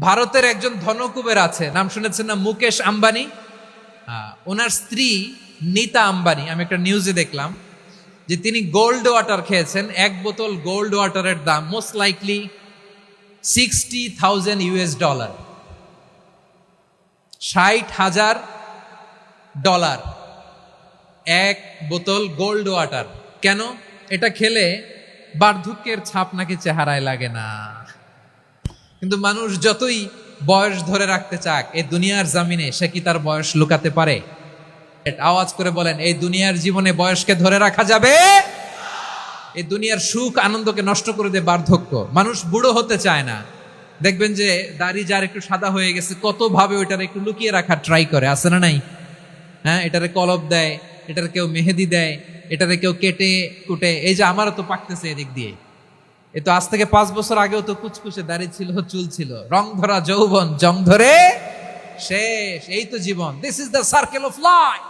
ভারতের একজন ধনকুবের আছে, নাম শুনেছেন না? মুকেশ আম্বানি। ওনার স্ত্রী নীতা আম্বানি, আমি একটা নিউজে দেখলাম যে তিনি গোল্ড ওয়াটার খেয়েছেন। এক বোতল গোল্ড ওয়াটারের দাম মোস্ট লাইকলি $60,000, $60,000 এক বোতল গোল্ড ওয়াটার। কেন? এটা খেলে বার্ধক্যের ছাপ নাকি চেহারায় লাগে না। কিন্তু মানুষ যতই বয়স ধরে রাখতে চাক, এই দুনিয়ার জামিনে সে কি তার বয়স লুকাতে পারে? আওয়াজ করে বলেন, এই দুনিয়ার জীবনে বয়সকে ধরে রাখা যাবে? এই দুনিয়ার সুখ আনন্দকে নষ্ট করে দেয় বার্ধক্য। মানুষ বুড়ো হতে চায় না। দেখবেন যে দাড়ি যার একটু সাদা হয়ে গেছে, কত ভাবে ওইটার একটু লুকিয়ে রাখার ট্রাই করে, আছে না নাই? হ্যাঁ, এটারে কলপ দেয়, এটার কেউ মেহেদি দেয়, এটারে কেউ কেটে কুটে। এই যে আমারও তো পাকতেছে এদিক দিয়ে, এ তো আজ থেকে 5 বছর আগেও তো কুচকুচে দাড়ি ছিল, চুল ছিল, রং ধরা যৌবন জং ধরে শেষ। এই তো জীবন। This is the circle of life.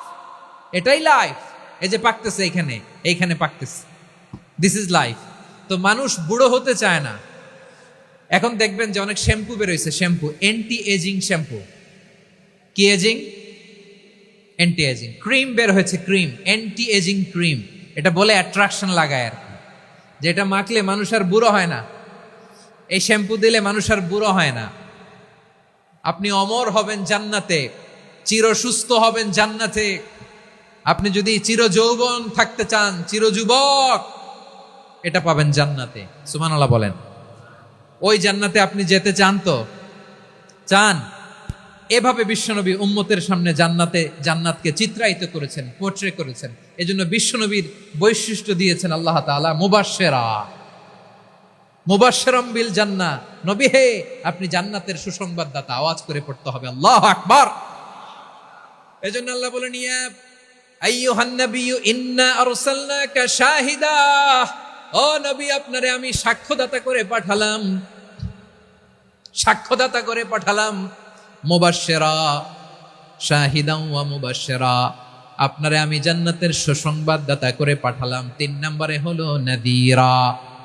এটাই লাইফ। এই যে পাকতেছে এইখানে পাকতেছে, দিস ইজ লাইফ। তো মানুষ বুড়ো হতে চায় না। এখন দেখবেন যে অনেক শ্যাম্পু বেরোইছে, শ্যাম্পু, অ্যান্টি এজিং শ্যাম্পু। কি এজিং? Anti ageing. ক্রিম বের হয়েছে, ক্রিম, অ্যান্টি এজিং ক্রিম। এটা বলে অ্যাট্রাকশন লাগায় আর কি, যেটা মাখলে মানুষ আর বুড়ো হয় না। এই শ্যাম্পু দিলে মানুষ আর বুড়ো হয় না। আপনি অমর হবেন জান্নাতে, চির সুস্থ হবেন জান্নাতে। আপনি যদি চির যৌবন থাকতে চান, চির যুবক, এটা পাবেন জান্নাতে। সুবহানাল্লাহ বলেন। ওই জান্নাতে আপনি যেতে চান তো? চান? এভাবে বিশ্বনবী উম্মতের সামনে জান্নাতকে চিত্রায়িত করেছেন, পোর্ট্রে করেছেন। এজন্য বিশ্বনবীর বৈশিষ্ট্য দিয়েছেন আল্লাহ তাআলা মুবাশশিরাম বিল জান্নাহ। নবী হে, আপনি জান্নাতের সুসংবাদদাতা। আওয়াজ করে পড়তে হবে আল্লাহু আকবার। এজন্য আল্লাহ বলেন, ইয়া আইয়ুহান নাবিয়্যু ইন্না আরসালনাকা শাহিদা। ও নবী, আপনারে আমি সাক্ষ্যদাতা করে পাঠালাম, সাক্ষ্যদাতা করে পাঠালাম। মুবাশশিরা, শাহিদান ওয়া মুবাশশিরা, আপনারে আমি জান্নাতের সুসংবাদদাতা করে পাঠালাম। 3 নম্বরে হলো নাযীরা,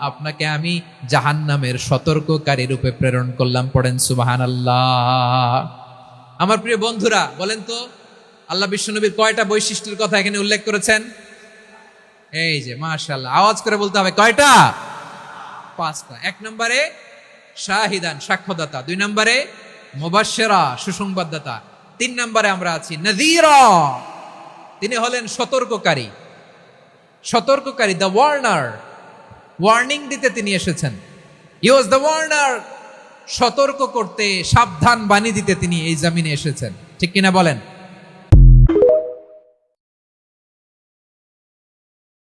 আপনাকে আমি জাহান্নামের সতর্ককারী রূপে প্রেরণ করলাম। পড়েন সুবহানাল্লাহ। আমার প্রিয় বন্ধুরা, বলেন তো আল্লাহ বিশ্বনবীর কয়টা বৈশিষ্ট্যের কথা এখানে উল্লেখ করেছেন? এই যে মাশাআল্লাহ, আওয়াজ করে বলতে হবে, কয়টা? 5টা। 1 নম্বরে শাহিদান, সাক্ষ্যদাতা। 2 নম্বরে মুবাশশিরা, সুসংবাদদাতা। 3 নম্বরে আমরা আছি নাযীরা, তিনি হলেন সতর্ককারী। সতর্ককারী, দ্য ওয়ার্নার, ওয়ার্নিং দিতে তিনি এসেছেন। হি ওয়াজ দ্য ওয়ার্নার, সতর্ক করতে, সাবধান বাণী দিতে তিনি এই জমিনে এসেছেন। ঠিক কিনা বলেন?